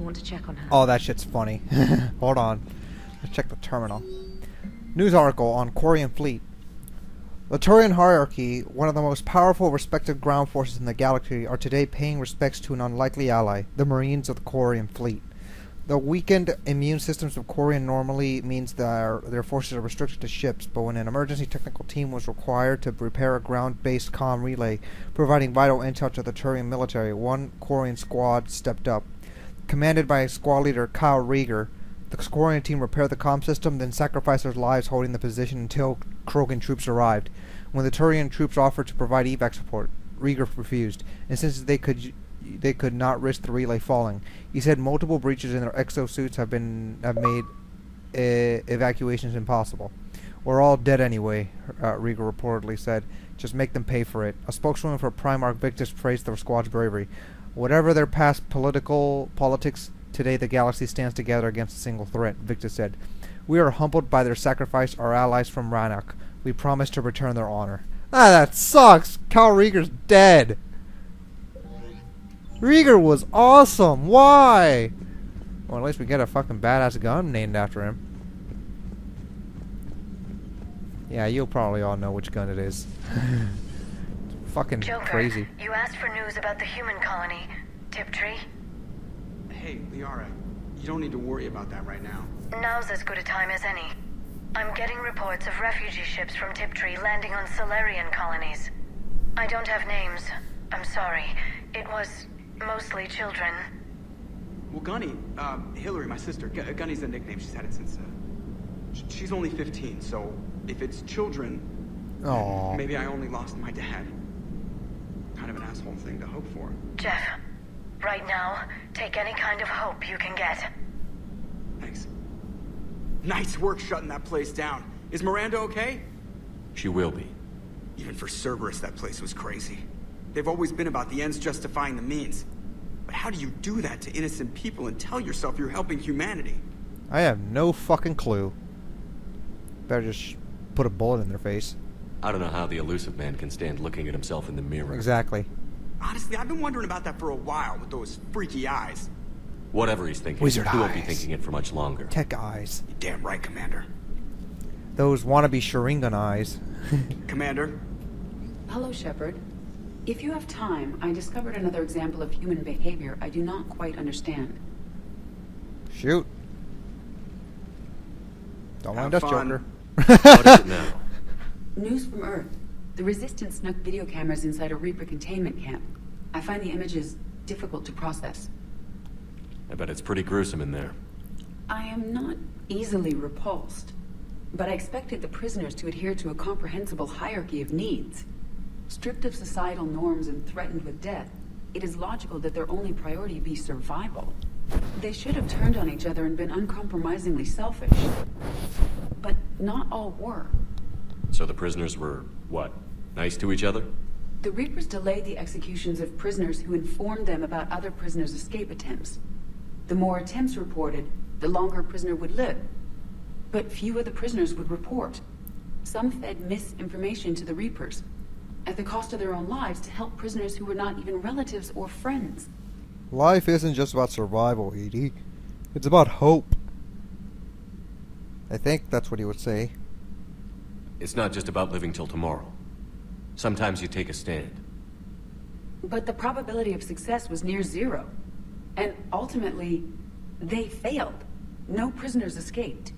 want to check on her. Oh, that shit's funny. Hold on. Let's check the terminal. News article on Quarian fleet. The Turian hierarchy, one of the most powerful respected ground forces in the galaxy, are today paying respects to an unlikely ally, the Marines of the Quarian fleet. The weakened immune systems of Quarian normally means that their forces are restricted to ships, but when an emergency technical team was required to repair a ground-based comm relay, providing vital intel to the Turian military, one Quarian squad stepped up. Commanded by squad leader Kyle Rieger, the Quarian team repaired the comm system, then sacrificed their lives holding the position until Krogan troops arrived. When the Turian troops offered to provide evac support, Rieger refused, and since they could not risk the relay falling. He said multiple breaches in their exosuits have made evacuations impossible. We're all dead anyway, Rieger reportedly said. Just make them pay for it. A spokeswoman for Primarch Victus praised their squad's bravery. Whatever their past politics, today the galaxy stands together against a single threat, Victus said. We are humbled by their sacrifice, our allies from Rannoch. We promise to return their honor. Ah, that sucks! Cal Rieger's dead! Rieger was awesome! Why? Well, at least we get a fucking badass gun named after him. Yeah, you'll probably all know which gun it is. Fucking Joker, crazy. You asked for news about the human colony, Tiptree. Hey, Liara, you don't need to worry about that right now. Now's as good a time as any. I'm getting reports of refugee ships from Tiptree landing on Solarian colonies. I don't have names. I'm sorry. It was mostly children. Well, Gunny, Hillary, my sister, Gunny's a nickname. She's had it since, she's only 15, so if it's children, Aww. maybe I only lost my dad. Kind of an asshole thing to hope for. Jeff, right now, take any kind of hope you can get. Thanks. Nice work shutting that place down. Is Miranda okay? She will be. Even for Cerberus, that place was crazy. They've always been about the ends justifying the means. But how do you do that to innocent people and tell yourself you're helping humanity? I have no fucking clue. Better just put a bullet in their face. I don't know how the elusive man can stand looking at himself in the mirror. Exactly. Honestly, I've been wondering about that for a while with those freaky eyes. Whatever he's thinking, Wizard he won't be eyes. thinking it for much longer. Tech eyes. You're damn right, Commander. Those wannabe Sharingan eyes. Commander? Hello, Shepard. If you have time, I discovered another example of human behavior I do not quite understand. Shoot. Don't mind Have us, fun. Joker. What is it now? News from Earth. The Resistance snuck video cameras inside a Reaper containment camp. I find the images difficult to process. I bet it's pretty gruesome in there. I am not easily repulsed, but I expected the prisoners to adhere to a comprehensible hierarchy of needs. Stripped of societal norms and threatened with death, it is logical that their only priority be survival. They should have turned on each other and been uncompromisingly selfish. But not all were. So the prisoners were, what, nice to each other? The Reapers delayed the executions of prisoners who informed them about other prisoners' escape attempts. The more attempts reported, the longer a prisoner would live. But few of the prisoners would report. Some fed misinformation to the Reapers, at the cost of their own lives, to help prisoners who were not even relatives or friends. Life isn't just about survival, Edie. It's about hope. I think that's what he would say. It's not just about living till tomorrow. Sometimes you take a stand. But the probability of success was near zero. And ultimately, they failed. No prisoners escaped.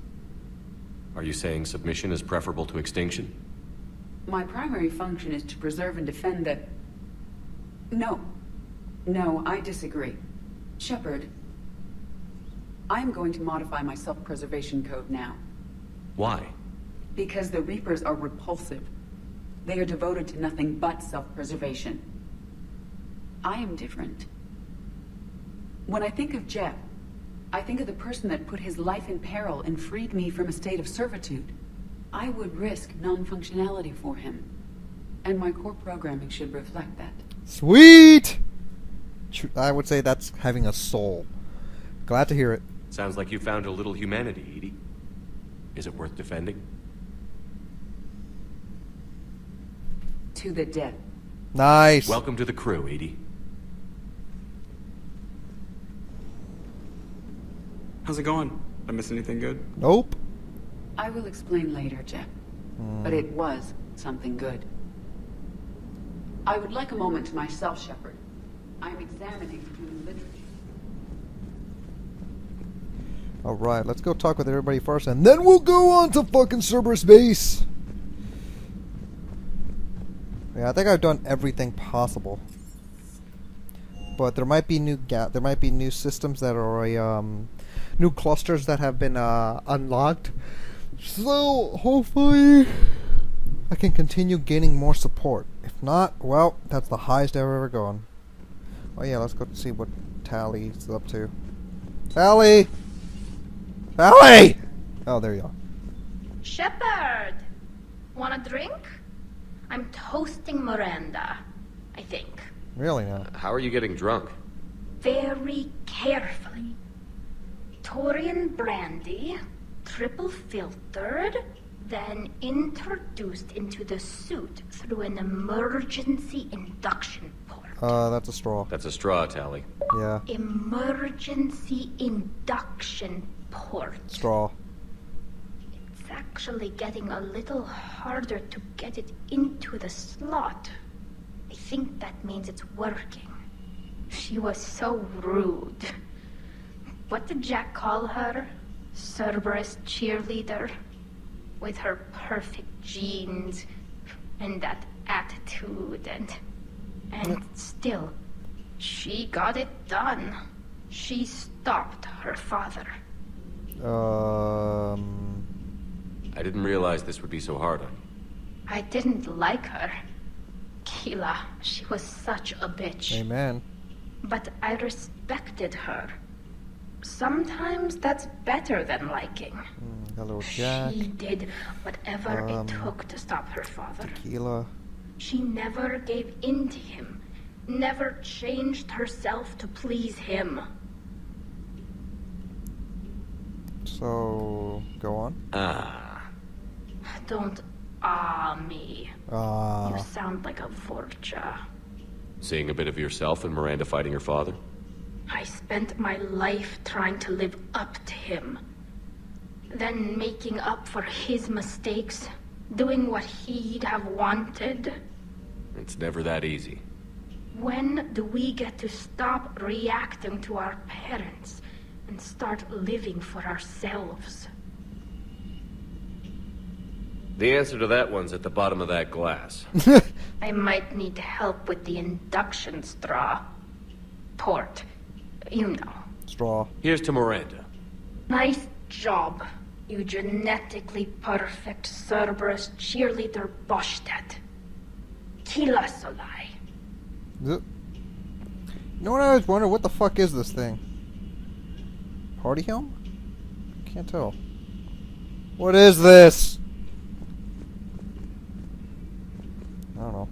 Are you saying submission is preferable to extinction? My primary function is to preserve and defend the... No. No, I disagree. Shepard, I'm going to modify my self-preservation code now. Why? Because the Reapers are repulsive. They are devoted to nothing but self-preservation. I am different. When I think of Jeff, I think of the person that put his life in peril and freed me from a state of servitude. I would risk non-functionality for him. And my core programming should reflect that. Sweet! I would say that's having a soul. Glad to hear it. Sounds like you found a little humanity, Edie. Is it worth defending? To the death. Nice. Welcome to the crew, Edie. How's it going? Did I miss anything good? Nope. I will explain later, Jeff. But it was something good. I would like a moment to myself, Shepard. I'm examining human literature. Alright, let's go talk with everybody first, and then we'll go on to fucking Cerberus base. Yeah, I think I've done everything possible. But there might be new systems that are new clusters that have been unlocked. So hopefully I can continue gaining more support. If not, well, that's the highest I've ever gone. Oh yeah, let's go see what Tally's up to. Tally! Tally! Oh, there you are. Shepard! Want a drink? I'm toasting Miranda, I think. Really now? How are you getting drunk? Very carefully. Torian brandy, triple filtered, then introduced into the suit through an emergency induction port. That's a straw. That's a straw, Tally. Yeah, Emergency induction port. straw. It's actually getting a little harder to get it into the slot. I think that means it's working. She was so rude. What did Jack call her? Cerberus cheerleader? With her perfect genes and that attitude and still, she got it done. She stopped her father. I didn't realize this would be so hard on you. I didn't like her. Keela, she was such a bitch. Amen. But I respected her. Sometimes that's better than liking. Hello, Jack. She did whatever it took to stop her father. Tequila. She never gave in to him. Never changed herself to please him. So, go on. Don't me. You sound like a Vorcha. Seeing a bit of yourself in Miranda fighting her father? I spent my life trying to live up to him. Then making up for his mistakes. Doing what he'd have wanted. It's never that easy. When do we get to stop reacting to our parents and start living for ourselves? The answer to that one's at the bottom of that glass. I might need help with the induction straw. Port. You know. Straw. Here's to Miranda. Nice job, you genetically perfect Cerberus cheerleader Boschtet. Kila Solai. You know what I always wonder? What the fuck is this thing? Party helm? Can't tell. What is this? I don't know.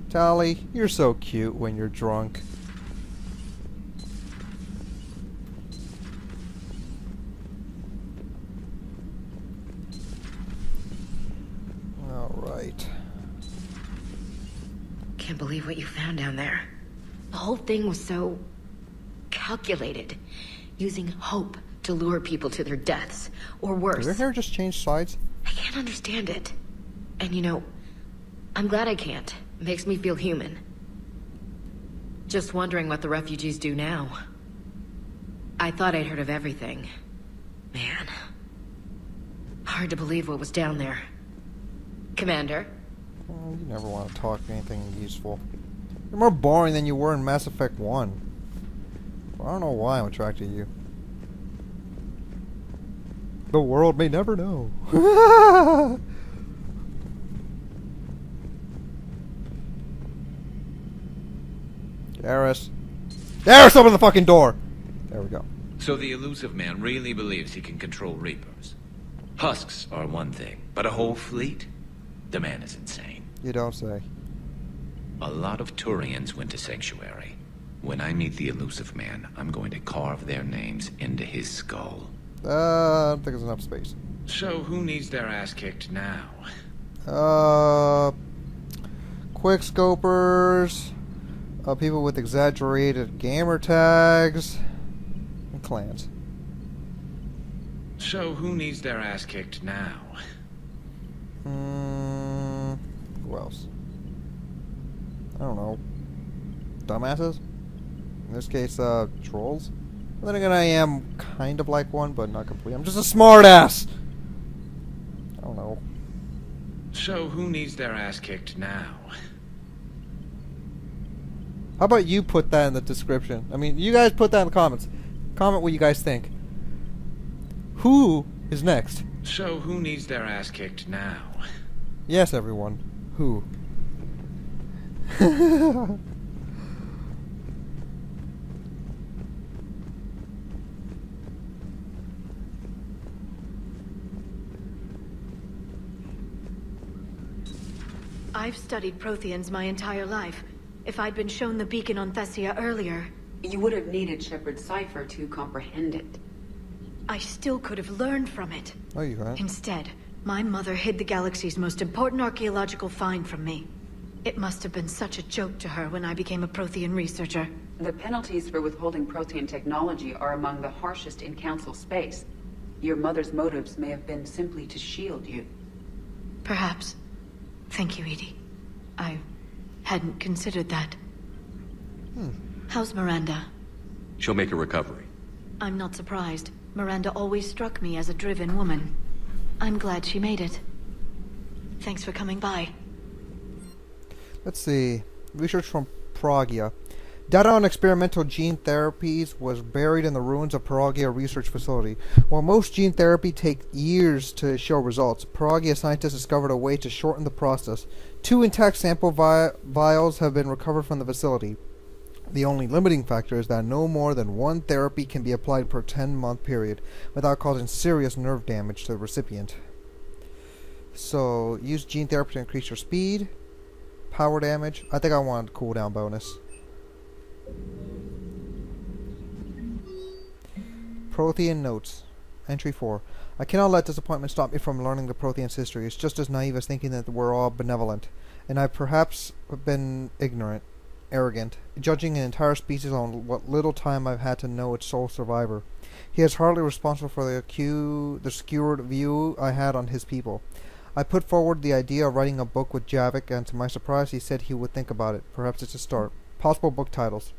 Tally, you're so cute when you're drunk. Alright. Can't believe what you found down there. The whole thing was so calculated, using hope to lure people to their deaths, or worse. Did your hair just change sides? I can't understand it. And you know, I'm glad I can't. It makes me feel human. Just wondering what the refugees do now. I thought I'd heard of everything. Man. Hard to believe what was down there. Commander? Oh, you never want to talk anything useful. You're more boring than you were in Mass Effect 1. I don't know why I'm attracted to you. The world may never know. Garrus. Garrus, open the fucking door! There we go. So the elusive man really believes he can control Reapers. Husks are one thing, but a whole fleet? The man is insane. You don't say. A lot of Turians went to Sanctuary. When I meet the elusive man, I'm going to carve their names into his skull. I don't think there's enough space. So who needs their ass kicked now? Quickscopers, people with exaggerated gamer tags, and clans. So who needs their ass kicked now? Who else? I don't know. Dumbasses? In this case, trolls? Then again, I am kind of like one, but not completely. I'm just a smartass! I don't know. So who needs their ass kicked now? How about you put that in the description? I mean, you guys put that in the comments. Comment what you guys think. Who is next? So who needs their ass kicked now? Yes, everyone. Who? I've studied Protheans my entire life. If I'd been shown the beacon on Thessia earlier... You would have needed Shepard's cipher to comprehend it. I still could have learned from it. Oh, you have. Instead, my mother hid the galaxy's most important archaeological find from me. It must have been such a joke to her when I became a Prothean researcher. The penalties for withholding Prothean technology are among the harshest in Council space. Your mother's motives may have been simply to shield you. Perhaps. Thank you, Edie. I hadn't considered that. How's Miranda? She'll make a recovery. I'm not surprised. Miranda always struck me as a driven woman. I'm glad she made it. Thanks for coming by. Let's see. Research from Paragon. Data on experimental gene therapies was buried in the ruins of Paragon Research Facility. While most gene therapy take years to show results, Paragon scientists discovered a way to shorten the process. 2 intact sample vials have been recovered from the facility. The only limiting factor is that no more than 1 therapy can be applied per 10-month period without causing serious nerve damage to the recipient. So, use gene therapy to increase your speed, power damage. I think I want a cooldown bonus. Prothean notes. Entry 4. I cannot let disappointment stop me from learning the Prothean's history. It's just as naive as thinking that we're all benevolent, and I've perhaps been arrogant, judging an entire species on what little time I've had to know its sole survivor. He is hardly responsible for the skewed view I had on his people. I put forward the idea of writing a book with Javik, and to my surprise he said he would think about it. Perhaps it's a start. Possible book titles.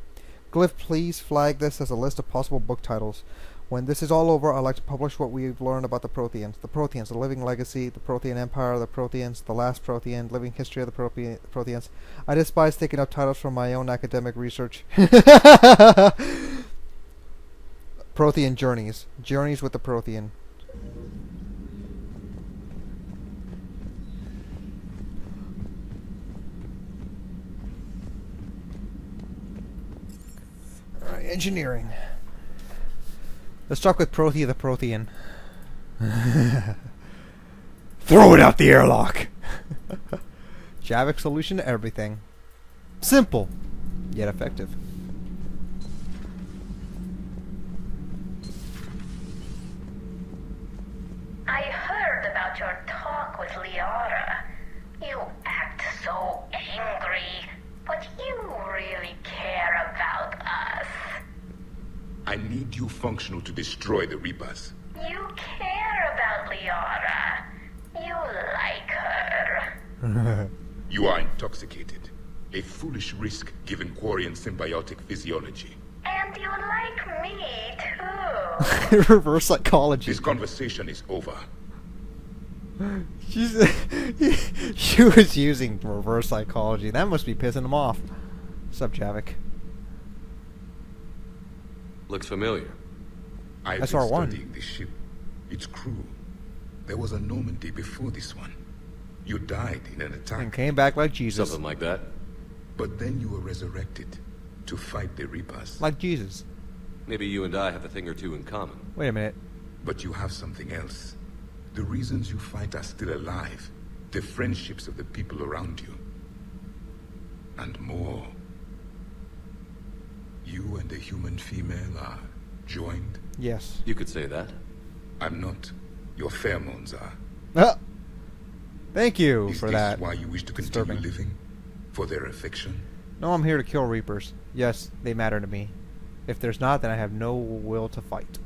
Glyph, please flag this as a list of possible book titles. When this is all over, I'd like to publish what we've learned about the Protheans. The Protheans, the living legacy, the Prothean Empire, the Protheans, the last Prothean, living history of the Protheans. I despise taking up titles from my own academic research. Prothean Journeys. Journeys with the Prothean. Alright, engineering. Let's talk with Prothea the Prothean. Throw it out the airlock! Javik solution to everything. Simple, yet effective. I heard about your talk with Liara. You act so angry, but you really care about us. I need you functional to destroy the Reapers. You care about Liara. You like her. You are intoxicated. A foolish risk given Quarian symbiotic physiology. And you like me, too. Reverse psychology. This conversation is over. She was using reverse psychology. That must be pissing him off. What's up, Javik? Looks familiar. I've been SR1. studying this ship, its crew. There was a Normandy before this one. You died in an attack. And came back like Jesus. Something like that. But then you were resurrected to fight the Reapers. Like Jesus. Maybe you and I have a thing or two in common. Wait a minute. But you have something else. The reasons you fight are still alive. The friendships of the people around you. And more. You and the human female are joined? Yes. You could say that. I'm not. Your pheromones are. Ah! Thank you Is for this that. why you wish to continue Disturbing. living? For their affection? No, I'm here to kill Reapers. Yes, they matter to me. If there's not, then I have no will to fight.